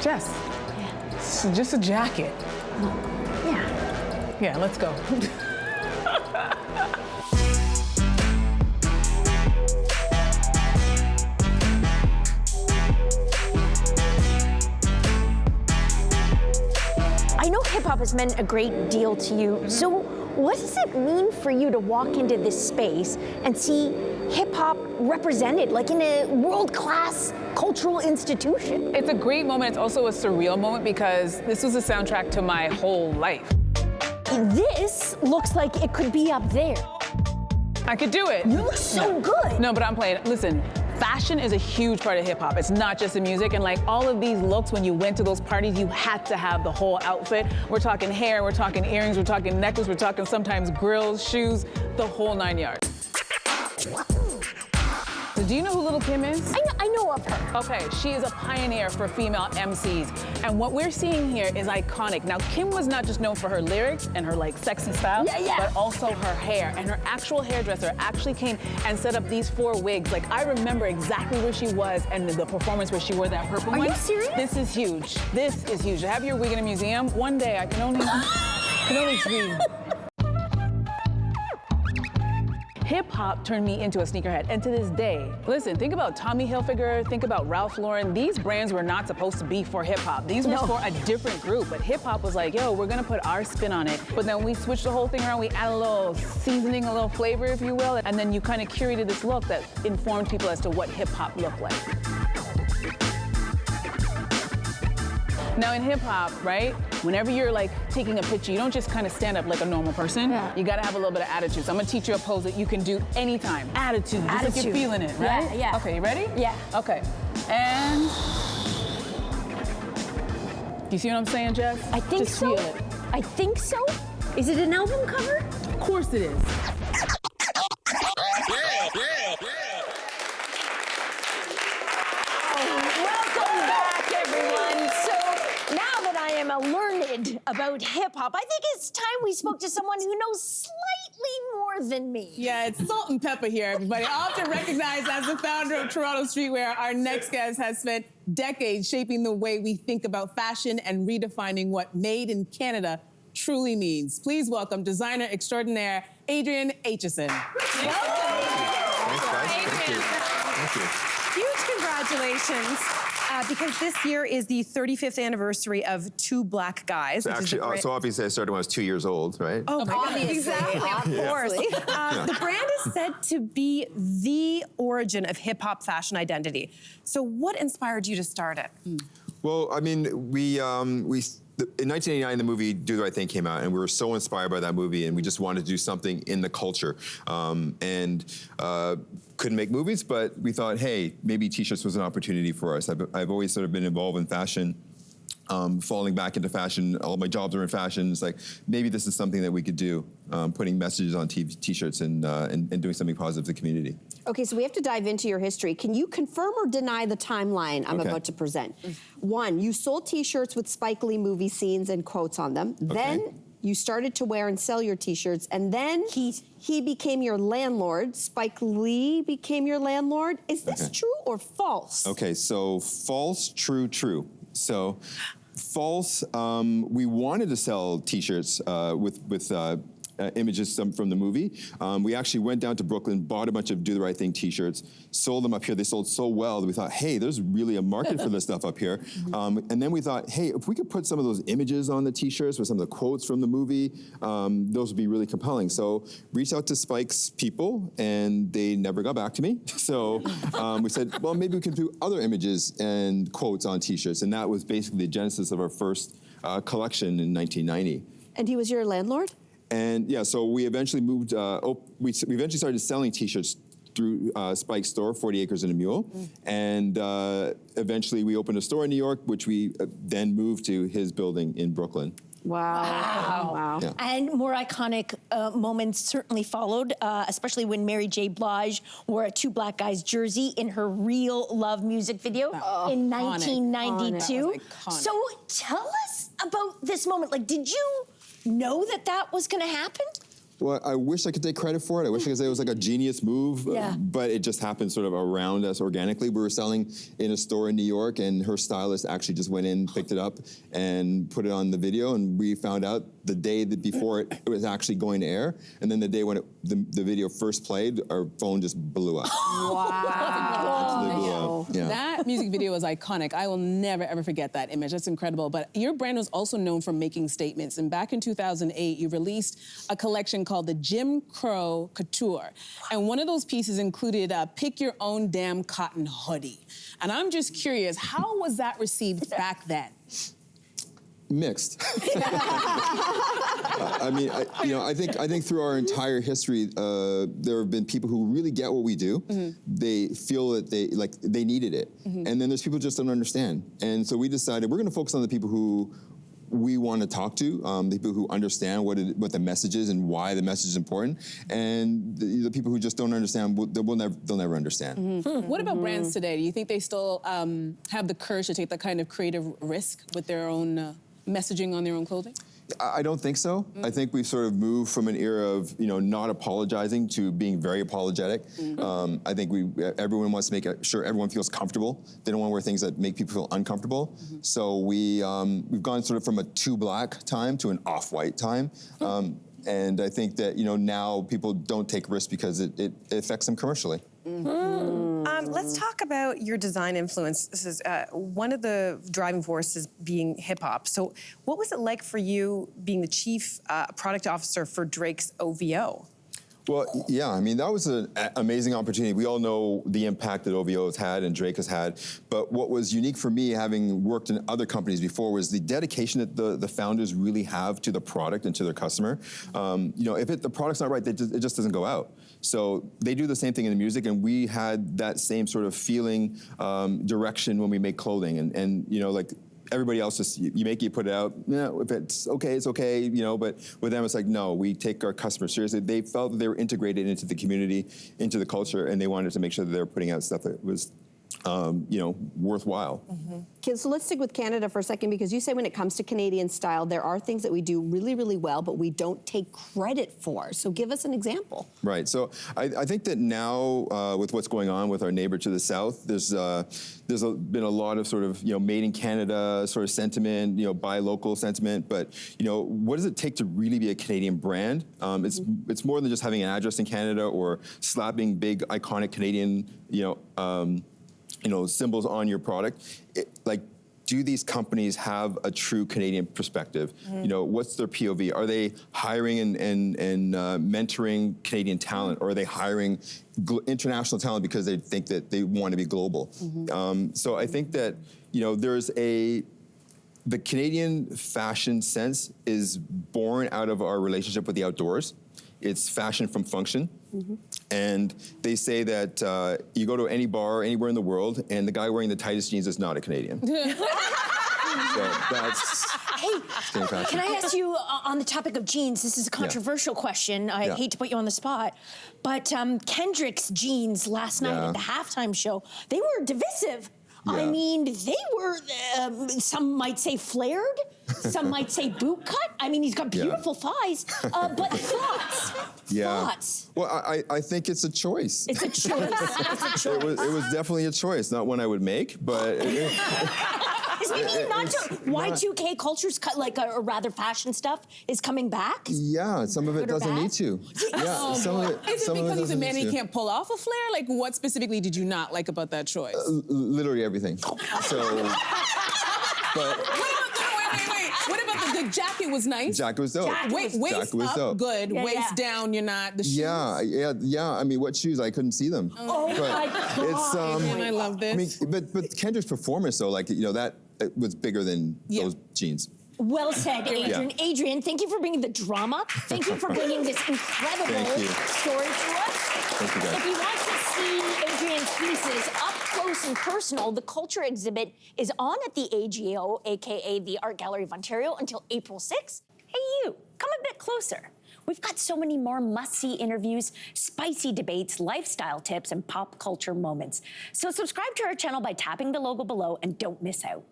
Jess, it's just a jacket. Yeah. Yeah, let's go. I know hip hop has meant a great deal to you. So what does it mean for you to walk into this space and see hip hop represented, like in a world-class cultural institution? It's a great moment. It's also a surreal moment because this was the soundtrack to my whole life. This looks like it could be up there. I could do it. You look so good. No, but I'm playing. Listen, fashion is a huge part of hip hop. It's not just the music. And like all of these looks, when you went to those parties, you had to have the whole outfit. We're talking hair, we're talking earrings, we're talking necklace, we're talking sometimes grills, shoes, the whole 9 yards. So do you know who Lil' Kim is? I know of her. Okay, she is a pioneer for female MCs. And what we're seeing here is iconic. Now, Kim was not just known for her lyrics and her like sexy style, but also her hair. And her actual hairdresser actually came and set up these 4 wigs. Like, I remember exactly where she was and the performance where she wore that purple one. Are you serious? This is huge. This is huge. To have your wig in a museum, one day I can only dream. Hip-hop turned me into a sneakerhead, and to this day, listen, think about Tommy Hilfiger, think about Ralph Lauren. These brands were not supposed to be for hip-hop. These were for a different group, but hip-hop was like, yo, we're gonna put our spin on it. But then we switched the whole thing around, we added a little seasoning, a little flavor, if you will, and then you kind of curated this look that informed people as to what hip-hop looked like. Now in hip hop, right, whenever you're like taking a picture, you don't just kind of stand up like a normal person. Yeah. You gotta have a little bit of attitude. So I'm gonna teach you a pose that you can do anytime. Attitude, just like you're feeling it, right? Yeah. Okay, you ready? Yeah. Okay, and... Do you see what I'm saying, Jess? I think just so. Feel it. I think so. Is it an album cover? Of course it is. Learned about hip-hop. I think it's time we spoke to someone who knows slightly more than me. Yeah, it's Salt and Pepper here, everybody. Often recognized as the founder of Toronto Streetwear, our next guest has spent decades shaping the way we think about fashion and redefining what made in Canada truly means. Please welcome designer extraordinaire, Adrian Aitcheson. Thanks, guys. Thank you. Huge congratulations. Because this year is the 35th anniversary of Two Black Guys. So actually, so obviously I started when I was 2 years old, right? Oh, obviously. Exactly, of course. The brand is said to be the origin of hip-hop fashion identity. So what inspired you to start it? Well, I mean, in 1989, the movie Do the Right Thing came out, and we were so inspired by that movie, and we just wanted to do something in the culture. Couldn't make movies, but we thought, hey, maybe t-shirts was an opportunity for us. I've always sort of been involved in fashion, falling back into fashion. All my jobs are in fashion. It's like, maybe this is something that we could do, putting messages on t-shirts and doing something positive to the community. Okay, so we have to dive into your history. Can you confirm or deny the timeline I'm about to present? 1, you sold t-shirts with Spike Lee movie scenes and quotes on them. Then you started to wear and sell your t-shirts, and then he became your landlord. Spike Lee became your landlord. Is this true or false? Okay, so false, true, true. So false, we wanted to sell t-shirts with images from the movie. We actually went down to Brooklyn, bought a bunch of Do the Right Thing t-shirts, sold them up here. They sold so well that we thought, hey, there's really a market for this stuff up here. And then we thought, hey, if we could put some of those images on the t-shirts with some of the quotes from the movie, those would be really compelling. So reached out to Spike's people, and they never got back to me. So we said, well, maybe we can do other images and quotes on t-shirts. And that was basically the genesis of our first collection in 1990. And he was your landlord? And yeah, so we eventually moved, we eventually started selling t-shirts through Spike's store, 40 Acres and a Mule. And eventually we opened a store in New York, which we then moved to his building in Brooklyn. Wow. Yeah. And more iconic moments certainly followed, especially when Mary J. Blige wore a Two Black Guys jersey in her Real Love music video in 1992. So tell us about this moment. Like, did you know that was gonna happen? Well, I wish I could take credit for it. I wish I could say it was like a genius move, but it just happened sort of around us organically. We were selling in a store in New York, and her stylist actually just went in, picked it up, and put it on the video, and we found out the day before it was actually going to air, and then the day when the video first played, our phone just blew up. Wow. Blew up. Yeah. That music video was iconic. I will never, ever forget that image. That's incredible. But your brand was also known for making statements. And back in 2008, you released a collection called the Jim Crow Couture. And one of those pieces included a pick your own damn cotton hoodie. And I'm just curious, how was that received back then? Mixed. I mean, I think through our entire history, there have been people who really get what we do. They feel that they needed it, and then there's people who just don't understand. And so we decided we're going to focus on the people who we want to talk to, the people who understand what the message is and why the message is important, and the people who just don't understand, they'll never understand. What about brands today? Do you think they still have the courage to take that kind of creative risk with their own messaging on their own clothing? I don't think so. I think we've sort of moved from an era of not apologizing to being very apologetic. I think everyone wants to make sure everyone feels comfortable. They don't want to wear things that make people feel uncomfortable. So we've gone sort of from a too black time to an off-white time. And I think that now people don't take risks because it affects them commercially. Let's talk about your design influence. This is one of the driving forces being hip hop. So what was it like for you being the chief product officer for Drake's OVO? Well, yeah, I mean, that was an amazing opportunity. We all know the impact that OVO has had and Drake has had. But what was unique for me, having worked in other companies before, was the dedication that the founders really have to the product and to their customer. If the product's not right, it just doesn't go out. So they do the same thing in the music, and we had that same sort of feeling, direction when we make clothing. And like, everybody else just, you make it, you put it out. If it's okay, but with them it's like, no, we take our customers seriously. They felt that they were integrated into the community, into the culture, and they wanted to make sure that they were putting out stuff that was worthwhile. Okay, so let's stick with Canada for a second, because you say when it comes to Canadian style, there are things that we do really, really well, but we don't take credit for. So give us an example. Right, so I think that now with what's going on with our neighbor to the south, there's been a lot of sort of, made in Canada sort of sentiment, buy local sentiment, but, what does it take to really be a Canadian brand? It's more than just having an address in Canada or slapping big, iconic Canadian, symbols on your product. Do these companies have a true Canadian perspective? What's their POV? Are they hiring and mentoring Canadian talent, or are they hiring international talent because they think that they want to be global? So I think that the Canadian fashion sense is born out of our relationship with the outdoors. It's fashion from function. And they say that you go to any bar anywhere in the world, and the guy wearing the tightest jeans is not a Canadian. So that's... Hey, can I ask you on the topic of jeans? This is a controversial question. I hate to put you on the spot, but Kendrick's jeans last night at the halftime show, they were divisive. I mean, they were, some might say flared, some might say boot cut. I mean, he's got beautiful thighs, but thoughts? Thoughts? Well, I think it's a choice. It's a choice. It's a choice. It was definitely a choice, not one I would make, but... Is maybe not Y2K culture's like a rather fashion stuff is coming back? Yeah, some of it doesn't need to. Yeah, Is it because he's a man and he can't pull off a flare? Like, what specifically did you not like about that choice? Literally everything. So, but... Wait. What about the jacket was nice? Jacket was dope. Waist up, dope. Good. Waist down, you're not. The shoes? Yeah. I mean, what shoes? I couldn't see them. Oh my God. And I love this. I mean, but Kendrick's performance, though, that was bigger than those jeans. Well said, Adrian. Adrian, thank you for bringing the drama. Thank you for bringing this incredible story to us. Thank you, guys. If you want to see Adrian's pieces up close and personal, the Culture exhibit is on at the AGO, aka the Art Gallery of Ontario, until April 6th. Hey, you, come a bit closer. We've got so many more must-see interviews, spicy debates, lifestyle tips, and pop culture moments. So subscribe to our channel by tapping the logo below and don't miss out.